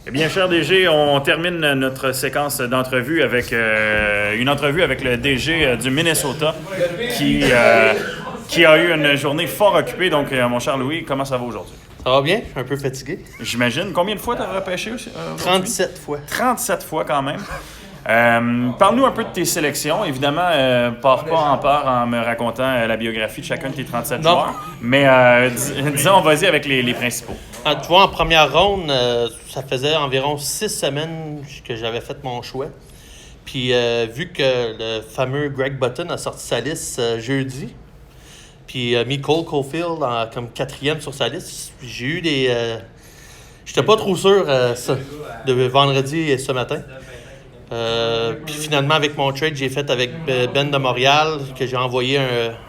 Eh bien, cher DG, on termine notre séquence d'entrevue avec une entrevue avec le DG du Minnesota qui a eu une journée fort occupée. Donc, mon cher Louis, comment ça va aujourd'hui? Ça va bien? Je suis un peu fatigué. J'imagine. Combien de fois tu as repêché aussi? 37 fois. 37 fois quand même. Parle-nous un peu de tes sélections. Évidemment, pars pas en part en me racontant la biographie de chacun de tes 37 joueurs. Mais disons, vas-y avec les principaux. Tu vois, en première ronde, ça faisait environ 6 semaines que j'avais fait mon choix. Puis vu que le fameux Greg Button a sorti sa liste jeudi, puis mis Cole Caulfield comme 4e sur sa liste, j'ai eu des... J'étais pas trop sûr de vendredi et ce matin. Puis finalement, avec mon trade, j'ai fait avec Ben de Montréal, que j'ai envoyé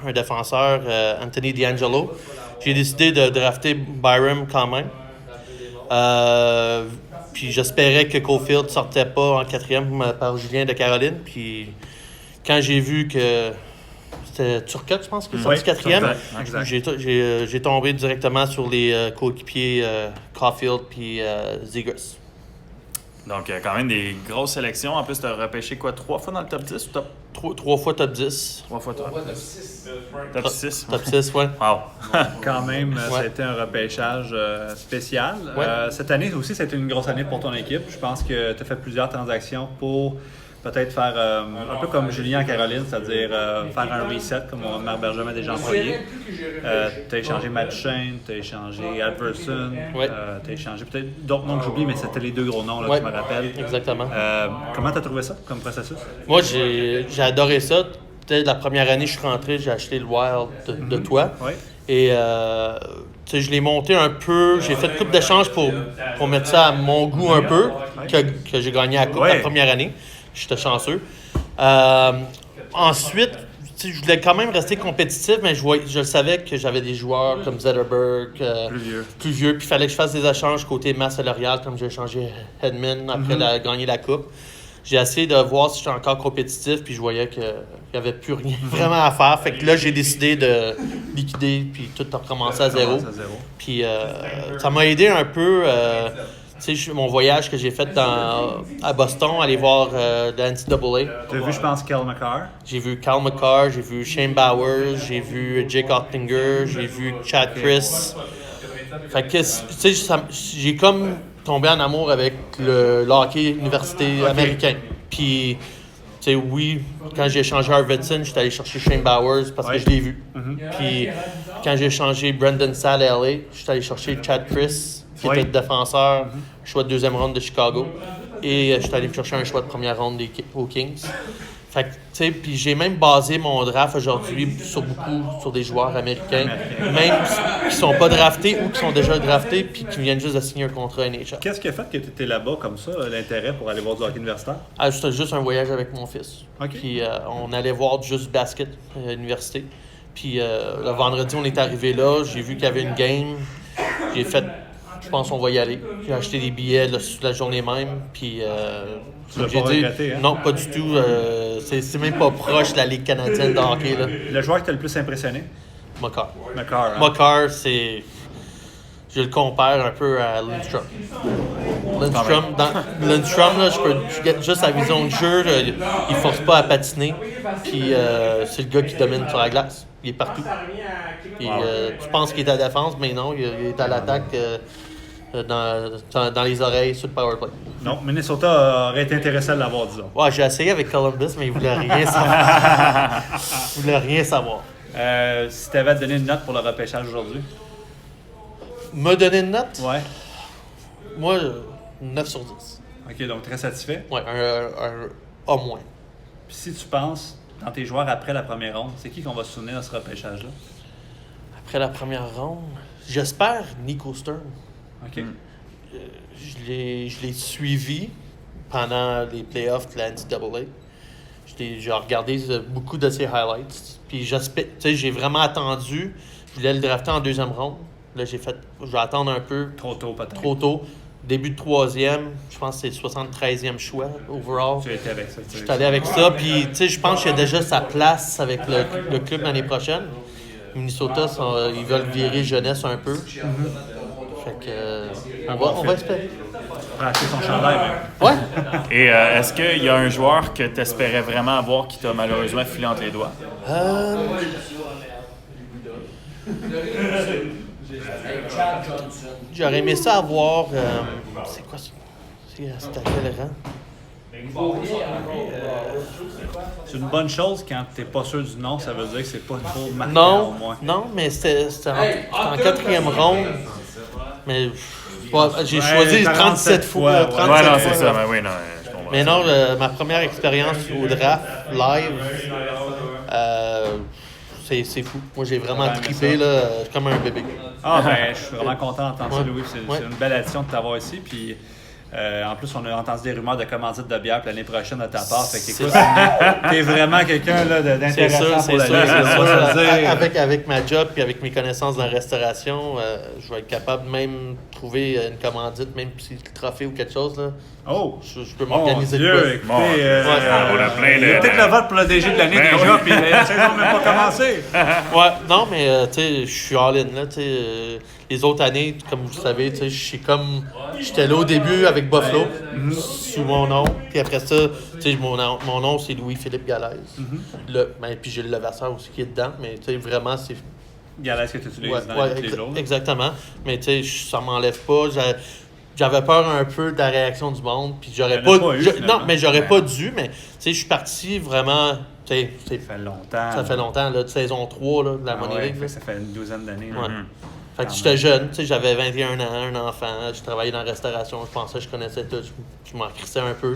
un défenseur, Anthony D'Angelo. J'ai décidé de drafter Byram quand même. Puis j'espérais que Caulfield ne sortait pas en 4e par Julien de Caroline. Puis quand j'ai vu que c'était Turcotte, je pense, qui est sorti 4e, j'ai tombé directement sur les coéquipiers Caulfield puis Zegras. Donc, quand même des grosses sélections. En plus, tu as repêché quoi, 3 fois dans le top 10 ou top? 3 fois top 10. 3 fois top 10. Top 6. Top 6, ouais. Wow. Quand même, Ouais. ça a été un repêchage spécial. Ouais. Cette année aussi, c'était une grosse année pour ton équipe. Je pense que tu as fait plusieurs transactions pour peut-être faire un peu comme Julien en Caroline, c'est-à-dire faire un reset, comme Marc Bergevin a déjà employé. Tu as échangé Matt Shane, tu as échangé Alverson, Ouais. tu as échangé peut-être d'autres noms que j'oublie, mais c'était les 2 gros noms, là, Ouais, tu me rappelles. exactement. Comment tu as trouvé ça comme processus? Moi, j'ai adoré ça. Peut-être la première année, je suis rentré, j'ai acheté le Wild de toi. Oui. Et tu sais, je l'ai monté un peu. J'ai fait une coupe d'échange pour mettre ça à mon goût un peu, que j'ai gagné la coupe la première année. J'étais chanceux. Ensuite, tu sais, je voulais quand même rester compétitif, mais je savais que j'avais des joueurs comme Zetterberg, plus vieux. Puis il fallait que je fasse des échanges côté Masse et L'Oréal, comme j'ai échangé Hedman après gagner la coupe. J'ai essayé de voir si j'étais encore compétitif, puis je voyais qu'il n'y avait plus rien vraiment à faire. Fait que là, j'ai décidé de liquider, puis tout a recommencé à zéro. Puis ça m'a aidé un peu. Tu sais, mon voyage que j'ai fait à Boston, aller voir le NCAA. Tu as vu, je pense, Kel McCarr. J'ai vu Cal McCarr, j'ai vu Shane Bowers, j'ai vu Jake Ottinger, j'ai vu Chad Chris. Fait que, tu sais, j'ai comme tombé en amour avec le hockey université américain. Puis, tu sais, oui, quand j'ai échangé Arvidsson, j'étais allé chercher Shane Bowers parce que je l'ai vu. Puis, quand j'ai échangé Brendan Saad à LA, j'étais allé chercher Chad Chris, qui était le défenseur, choix de 2e ronde de Chicago. Et j'étais allé me chercher un choix de première ronde aux Kings. Fait que, tu sais, puis j'ai même basé mon draft aujourd'hui sur des joueurs américains, même qui sont pas draftés ou qui sont déjà draftés puis qui viennent juste de signer un contrat NHL. Qu'est-ce qui a fait que tu étais là-bas comme ça, l'intérêt pour aller voir du hockey universitaire? C'était juste un voyage avec mon fils. OK. Puis on allait voir juste basket à l'université. Puis le vendredi, on est arrivé là, j'ai vu qu'il y avait une game. J'ai fait, je pense qu'on va y aller. J'ai acheté des billets la journée même. Puis Tu l'as j'ai pas dit, regretté, hein? non, pas du tout. C'est même pas proche de la Ligue canadienne de hockey. Là. Le joueur qui t'a le plus impressionné? McCarr. McCarr. Hein? McCarr, c'est... Je le compare un peu à Lindstrom. Lindstrom, là, je get juste sa vision de jeu. Là, il force pas à patiner. Puis c'est le gars qui domine sur la glace. Il est partout. Puis, tu penses qu'il est à la défense, mais non, il est à l'attaque dans les oreilles sur le powerplay. Non, Minnesota aurait été intéressé à l'avoir, disons. Ouais, j'ai essayé avec Columbus, mais il voulait rien savoir. Il voulait rien savoir. Si tu avais à te donner une note pour le repêchage aujourd'hui? Me donner une note? Ouais. Moi, 9 sur 10. OK, donc très satisfait. Ouais, un A-. Puis si tu penses, dans tes joueurs après la première ronde, c'est qui qu'on va se souvenir de ce repêchage-là? Après la première ronde, j'espère Nico Sturm. OK. Je l'ai suivi pendant les playoffs de la NCAA. J'ai regardé beaucoup de ses highlights. Puis j'espère, tu sais, j'ai vraiment attendu. Je voulais le drafter en 2e ronde. Là, je vais attendre un peu. Trop tôt, peut-être. Trop tôt. Début de 3e, je pense que c'est le 73e choix overall. Tu as été avec ça. Je suis allé avec ça. Puis, tu sais, je pense qu'il y a déjà sa place avec le club l'année prochaine. Minnesota, ils veulent virer jeunesse un peu. Fait que, on va espérer. pourrais acheter son chandail même. Ouais. Et est-ce qu'il y a un joueur que tu espérais vraiment avoir qui t'a malheureusement filé entre les doigts? J'aurais aimé ça avoir. C'est quoi ça? C'est à quel rang? C'est une bonne chose quand t'es pas sûr du nom, ça veut dire que c'est pas trop marquant au moins. Non, mais c'était en quatrième ronde. Mais j'ai choisi 37 fois. 37 Ouais, non, fois. c'est ça. Mais oui, non, je comprends. Mais non, ma première expérience au draft live, c'est fou. Moi, j'ai vraiment trippé, là, comme un bébé. Ah, ben, je suis vraiment content d'entendre ça, Ouais. Louis. C'est une belle addition de t'avoir ici. Puis, en plus, on a entendu des rumeurs de commandite de bière pour l'année prochaine de ta part. Fait qu'écoute, t'es vraiment quelqu'un là, C'est d'intéressant sûr, pour c'est la sûr, ligue. c'est Moi, je veux dire. Avec ma job et avec mes connaissances dans la restauration, je vais être capable de même trouver une commandite, même si c'est le trophée ou quelque chose. Là, Oh! je peux Mon m'organiser Dieu, de quoi. écoutez, Bon, on a plein il y a de- peut-être le vote pour le DG de l'année Ben déjà, oui. puis la saison n'a même pas commencé. Ouais, non, mais tu sais, je suis all-in. Là, tu sais, les autres années, comme vous savez, tu sais, j'étais là au début avec Buffalo, sous mon nom. Puis après ça, tu sais, mon nom, c'est Louis-Philippe Galaise. Puis j'ai le Levasseur aussi qui est dedans, mais tu sais, vraiment, c'est. Galère, ce que tu utilises Ouais, dans les jours. exactement. Mais tu sais, ça m'enlève pas. J'avais peur un peu de la réaction du monde. Puis j'aurais Il y en a pas. pas eu, finalement. Non, mais j'aurais Ouais. pas dû. Mais tu sais, je suis parti vraiment. Tu sais, Ça fait longtemps. ça fait longtemps, là, de saison 3 là, de la Ah Money ouais, League. fait là. que ça fait une douzaine d'années. là. Ouais. Fait que Quand j'étais jeune, tu sais, j'avais 21 ans, un enfant, je travaillais dans la restauration, je pensais que je connaissais tout, je m'en crissais un peu.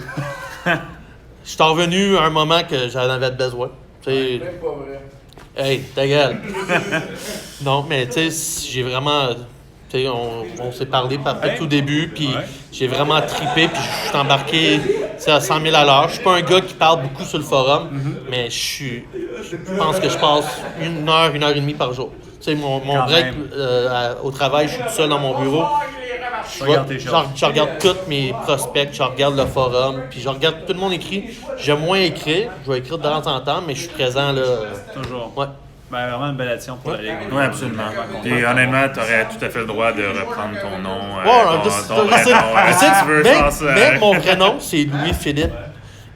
Je suis revenu à un moment que j'en avais besoin. Tu sais, hey, ta gueule! Non, mais tu sais, j'ai vraiment. Tu sais, on s'est parlé Ouais. tout début, puis Ouais. j'ai vraiment trippé, puis je suis embarqué tu sais, à 100 000 à l'heure. Je suis pas un gars qui parle beaucoup sur le forum, mais je pense que je passe 1 heure et demie par jour. Tu sais, mon Quand break même. au travail, je suis tout seul dans mon bureau. Tu regardes tes choses. Je regarde tous mes prospects, je regarde le forum, puis je regarde tout le monde écrit. J'aime moins écrire, je vais écrire de temps en temps, mais je suis présent là. Toujours. Ouais. Ben, vraiment une belle addition pour la Ligue. Oui, absolument. Puis honnêtement, tu aurais tout à fait le droit de reprendre ton nom. Ouais, ton vrai nom, si tu veux, je pense. mais mon vrai nom, c'est Louis-Philippe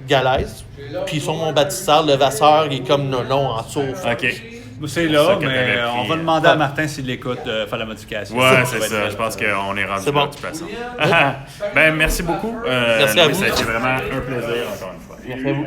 Galaise. Puis sur mon baptistère, le Vasseur, il est comme un nom en dessous. OK. C'est ça là, que mais t'avais on pris. va demander à Martin s'il l'écoute de faire la modification. Ouais, Ça c'est va être ça. fait. Je pense qu'on est rendu C'est là bon. de toute façon. Ben, merci beaucoup. Merci à Louis, vous. ça a été vraiment un plaisir, encore une fois. Merci à vous.